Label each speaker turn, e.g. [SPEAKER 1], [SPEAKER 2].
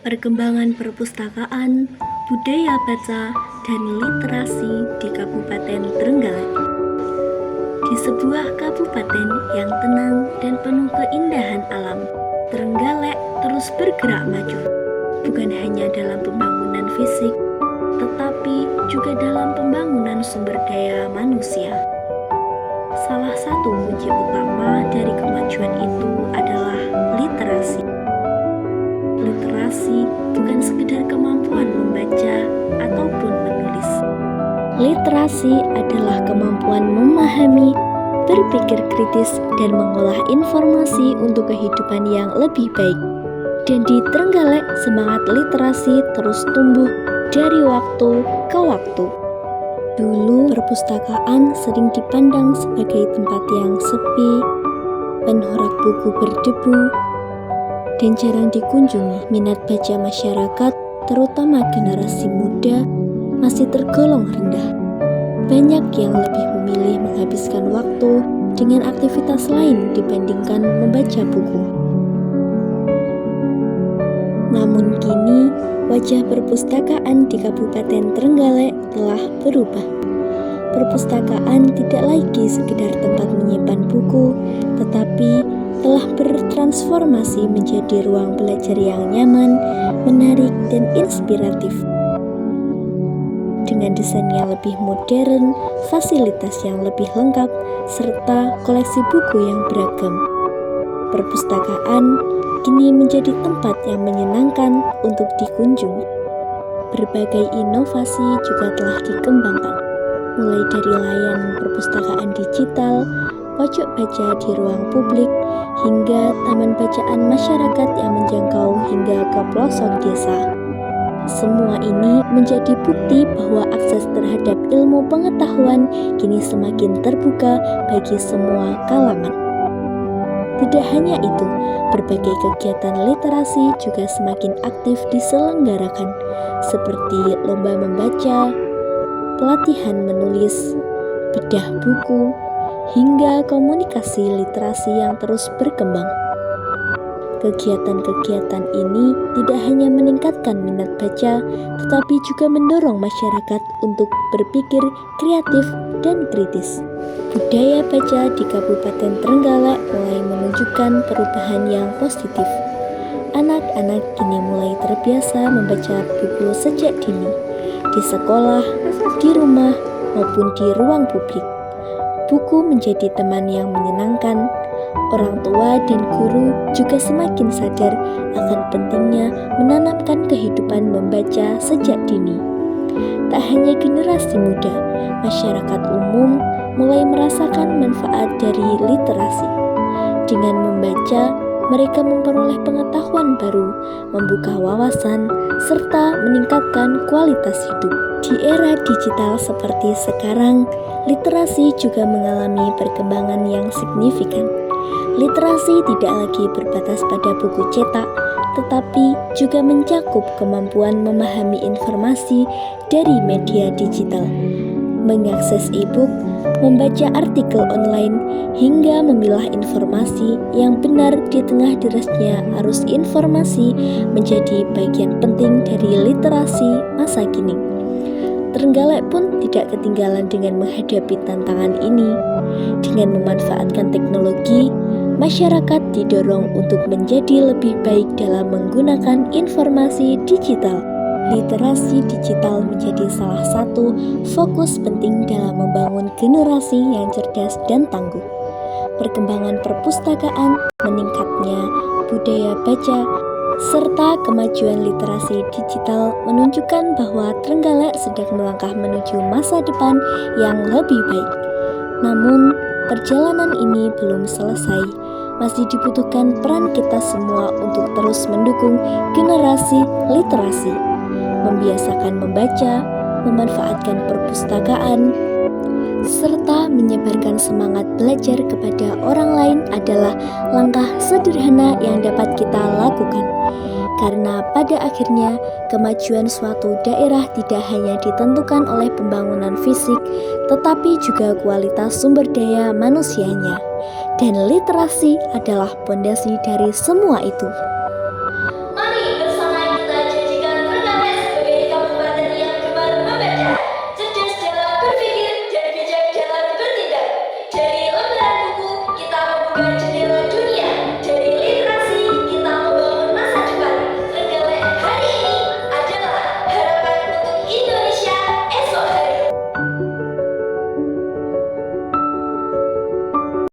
[SPEAKER 1] perkembangan perpustakaan, budaya baca, dan literasi di Kabupaten Trenggalek. Di sebuah kabupaten yang tenang dan penuh keindahan alam, Trenggalek terus bergerak maju, bukan hanya dalam pembangunan fisik, tetapi juga dalam pembangunan sumber daya manusia. Salah satu kunci utama dari kemajuan itu adalah literasi. Literasi bukan sekedar kemampuan membaca ataupun menulis. Literasi adalah kemampuan memahami, berpikir kritis, dan mengolah informasi untuk kehidupan yang lebih baik. Dan di Trenggalek, semangat literasi terus tumbuh dari waktu ke waktu. Dulu, perpustakaan sering dipandang sebagai tempat yang sepi, penuh rak buku berdebu, dan jarang dikunjungi. Minat baca masyarakat, terutama generasi muda, masih tergolong rendah. Banyak yang lebih memilih menghabiskan waktu dengan aktivitas lain dibandingkan membaca buku. Namun kini, wajah perpustakaan di Kabupaten Trenggalek telah berubah. Perpustakaan tidak lagi sekedar tempat menyimpan buku, tetapi telah bertransformasi menjadi ruang belajar yang nyaman, menarik, dan inspiratif. Dengan desain yang lebih modern, fasilitas yang lebih lengkap, serta koleksi buku yang beragam, perpustakaan kini menjadi tempat yang menyenangkan untuk dikunjungi. Berbagai inovasi juga telah dikembangkan, mulai dari layanan perpustakaan digital, pojok baca di ruang publik, hingga taman bacaan masyarakat yang menjangkau hingga ke pelosok desa. Semua ini menjadi bukti bahwa akses terhadap ilmu pengetahuan kini semakin terbuka bagi semua kalangan. Tidak hanya itu, berbagai kegiatan literasi juga semakin aktif diselenggarakan, seperti lomba membaca, pelatihan menulis, bedah buku, hingga komunikasi literasi yang terus berkembang. Kegiatan-kegiatan ini tidak hanya meningkatkan minat baca, tetapi juga mendorong masyarakat untuk berpikir kreatif dan kritis. Budaya baca di Kabupaten Trenggalek mulai menunjukkan perubahan yang positif. Anak-anak kini mulai terbiasa membaca buku sejak dini, di sekolah, di rumah, maupun di ruang publik. Buku menjadi teman yang menyenangkan. Orang tua dan guru juga semakin sadar akan pentingnya menanamkan kehidupan membaca sejak dini. Tak hanya generasi muda, masyarakat umum mulai merasakan manfaat dari literasi. Dengan membaca, mereka memperoleh pengetahuan baru, membuka wawasan, serta meningkatkan kualitas hidup. Di era digital seperti sekarang, literasi juga mengalami perkembangan yang signifikan. Literasi tidak lagi berbatas pada buku cetak, tetapi juga mencakup kemampuan memahami informasi dari media digital, mengakses e-book, membaca artikel online, hingga memilah informasi yang benar di tengah derasnya arus informasi menjadi bagian penting dari literasi masa kini. Trenggalek pun tidak ketinggalan dengan menghadapi tantangan ini. Dengan memanfaatkan teknologi, masyarakat didorong untuk menjadi lebih baik dalam menggunakan informasi digital. Literasi digital menjadi salah satu fokus penting dalam membangun generasi yang cerdas dan tangguh. Perkembangan perpustakaan, meningkatnya budaya baca, serta kemajuan literasi digital menunjukkan bahwa Trenggalek sedang melangkah menuju masa depan yang lebih baik. Namun, perjalanan ini belum selesai. Masih dibutuhkan peran kita semua untuk terus mendukung generasi literasi, membiasakan membaca, memanfaatkan perpustakaan, serta menyebarkan semangat belajar kepada orang lain adalah langkah sederhana yang dapat kita lakukan. Karena pada akhirnya, kemajuan suatu daerah tidak hanya ditentukan oleh pembangunan fisik, tetapi juga kualitas sumber daya manusianya. Dan literasi adalah pondasi dari semua itu.